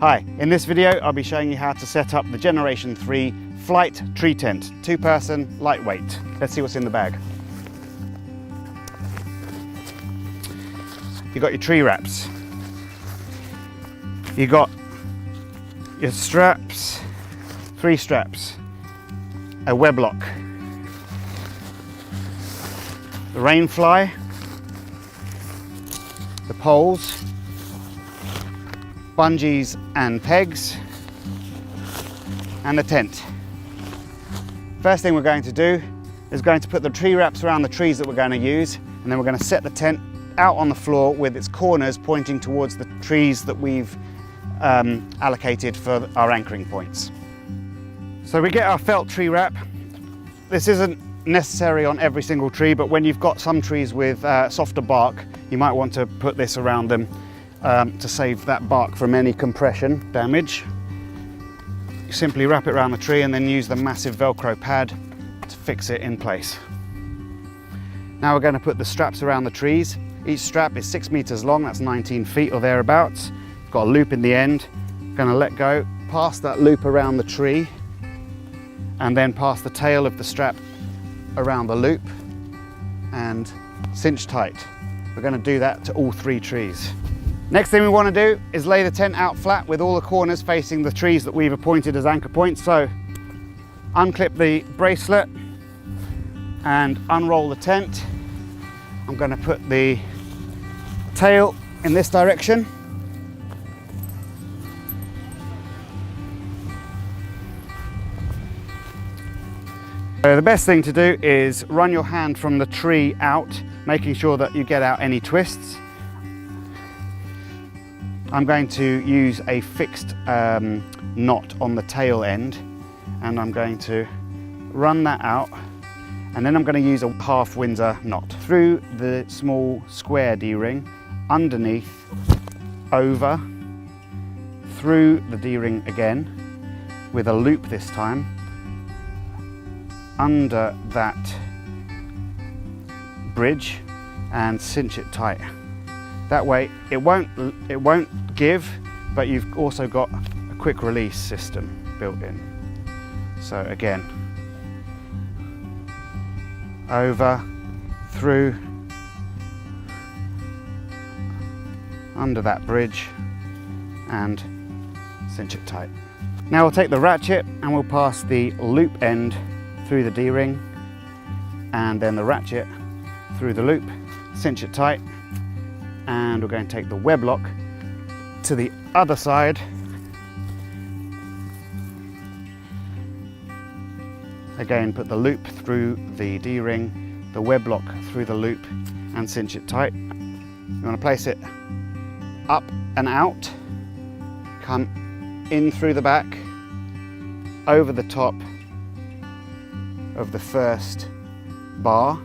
Hi, in this video I'll be showing you how to set up the Generation 3 Flite Tree Tent, 2-person, lightweight. Let's see what's in the bag. You've got your tree wraps. You've got your straps, 3 straps, a web lock, the Rainfly, the poles, bungees and pegs, and the tent. First thing we're going to do is going to put the tree wraps around the trees that we're going to use, and then we're going to set the tent out on the floor with its corners pointing towards the trees that we've allocated for our anchoring points. So we get our felt tree wrap. This isn't necessary on every single tree, but when you've got some trees with softer bark, you might want to put this around them to save that bark from any compression damage. You simply wrap it around the tree and then use the massive Velcro pad to fix it in place. Now we're going to put the straps around the trees. Each strap is 6 meters long, that's 19 feet or thereabouts. Got a loop in the end. Going to let go, pass that loop around the tree, and then pass the tail of the strap around the loop and cinch tight. We're going to do that to all 3 trees. Next thing we want to do is lay the tent out flat with all the corners facing the trees that we've appointed as anchor points. So unclip the bracelet and unroll the tent. I'm going to put the tail in this direction. So the best thing to do is run your hand from the tree out, making sure that you get out any twists. I'm going to use a fixed knot on the tail end, and I'm going to run that out, and then I'm going to use a half Windsor knot through the small square D-ring, underneath, over, through the D-ring again, with a loop this time, under that bridge, and cinch it tight. That way it won't give, but you've also got a quick release system built in. So again, over, through, under that bridge, and cinch it tight. Now we'll take the ratchet and we'll pass the loop end through the D-ring, and then the ratchet through the loop, cinch it tight, and we're going to take the web lock to the other side. Again, put the loop through the D-ring, the web lock through the loop, and cinch it tight. You want to place it up and out, come in through the back, over the top of the first bar,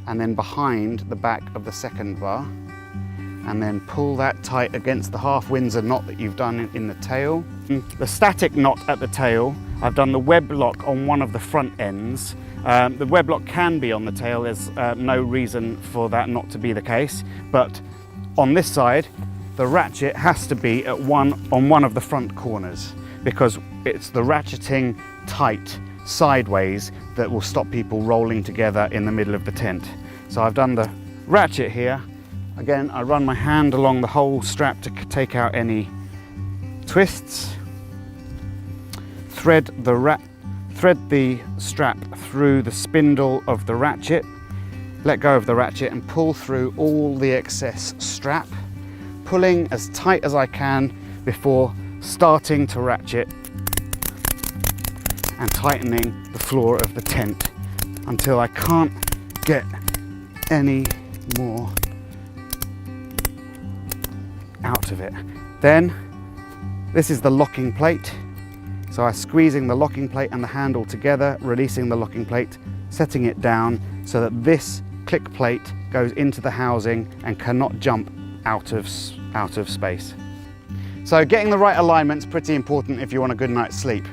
and then behind the back of the second bar, and then pull that tight against the half Windsor knot that you've done in the tail. The static knot at the tail, I've done the web lock on one of the front ends. The web lock can be on the tail, there's no reason for that not to be the case, but on this side the ratchet has to be on one of the front corners, because it's the ratcheting tight sideways that will stop people rolling together in the middle of the tent. So I've done the ratchet here. Again, I run my hand along the whole strap to take out any twists. Thread the strap through the spindle of the ratchet. Let go of the ratchet and pull through all the excess strap, pulling as tight as I can before starting to ratchet and tightening the floor of the tent until I can't get any more out of it. Then this is the locking plate, so I'm squeezing the locking plate and the handle together, releasing the locking plate, setting it down so that this click plate goes into the housing and cannot jump out of space. So getting the right alignment is pretty important if you want a good night's sleep.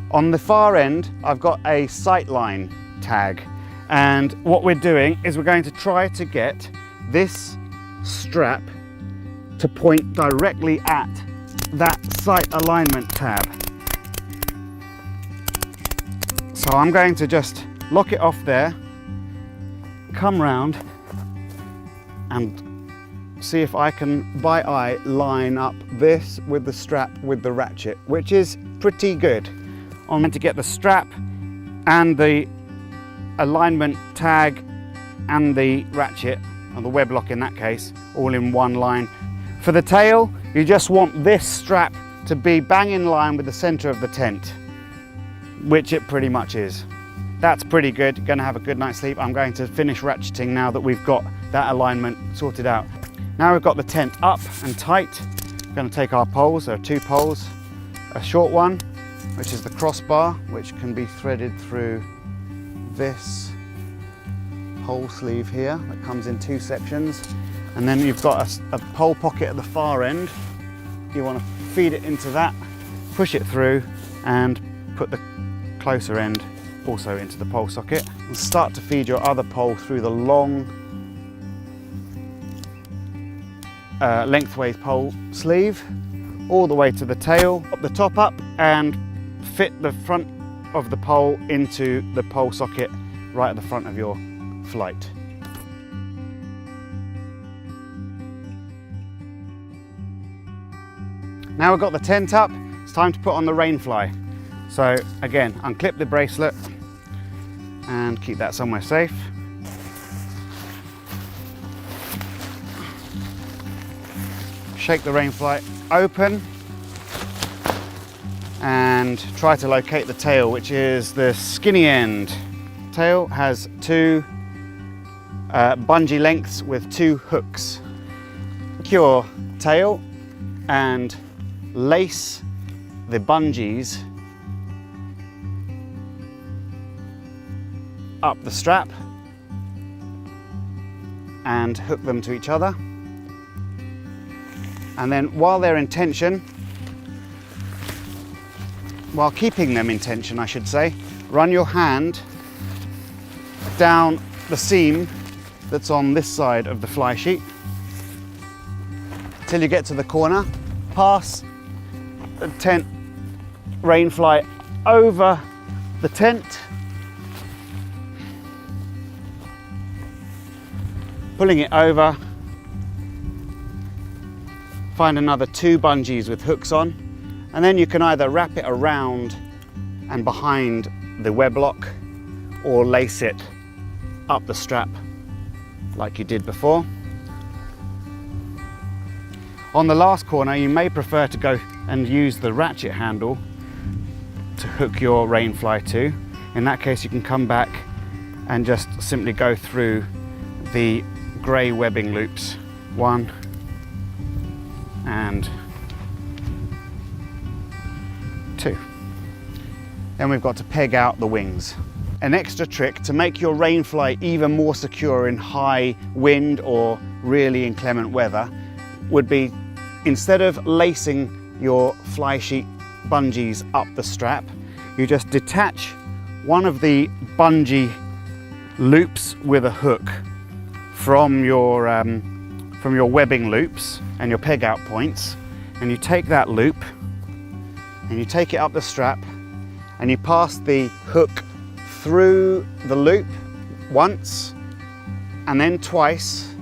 On the far end I've got a sightline tag, and what we're doing is we're going to try to get this strap to point directly at that sight alignment tab. So I'm going to just lock it off there, come round and see if I can, by eye, line up this with the strap with the ratchet, which is pretty good. I'm going to get the strap and the alignment tag and the ratchet, or the web lock in that case, all in one line. For the tail, you just want this strap to be bang in line with the center of the tent, which it pretty much is. That's pretty good. You're going to have a good night's sleep. I'm going to finish ratcheting now that we've got that alignment sorted out. Now we've got the tent up and tight. We're going to take our poles. There are two poles, a short one, which is the crossbar, which can be threaded through this pole sleeve here that comes in two sections. And then you've got a pole pocket at the far end. You want to feed it into that, push it through, and put the closer end also into the pole socket. And start to feed your other pole through the long lengthways pole sleeve all the way to the tail, pop the top up and fit the front of the pole into the pole socket right at the front of your Flite. Now we've got the tent up, it's time to put on the Rainfly. So again, unclip the bracelet and keep that somewhere safe. Shake the Rainfly open and try to locate the tail, which is the skinny end. Tail has two bungee lengths with two hooks. Secure tail and lace the bungees up the strap and hook them to each other. And then while they're in tension, while keeping them in tension I should say, run your hand down the seam that's on this side of the fly sheet till you get to the corner. Pass the tent Rainfly over the tent, pulling it over. Find another two bungees with hooks on, and then you can either wrap it around and behind the web lock or lace it up the strap like you did before. On the last corner you may prefer to go and use the ratchet handle to hook your Rainfly to. In that case you can come back and just simply go through the grey webbing loops, one and two. Then we've got to peg out the wings. An extra trick to make your Rainfly even more secure in high wind or really inclement weather would be, instead of lacing your fly sheet bungees up the strap, you just detach one of the bungee loops with a hook from your webbing loops and your peg out points, and you take that loop and you take it up the strap and you pass the hook through the loop once and then twice,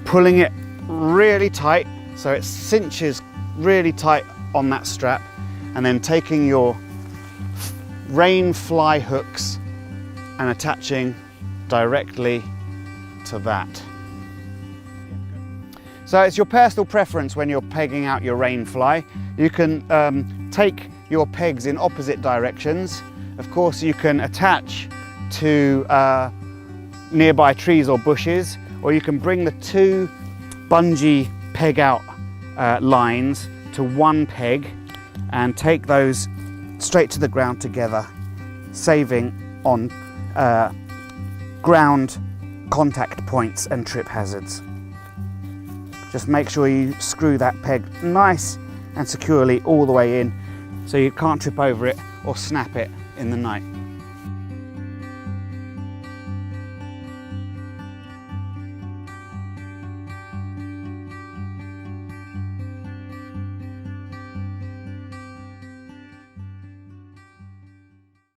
pulling it really tight so it cinches really tight on that strap, and then taking your Rainfly hooks and attaching directly to that. So it's your personal preference when you're pegging out your Rainfly. You can take your pegs in opposite directions. Of course you can attach to nearby trees or bushes, or you can bring the two bungee peg out lines to one peg and take those straight to the ground together, saving on ground contact points and trip hazards. Just make sure you screw that peg nice and securely all the way in so you can't trip over it or snap it in the night.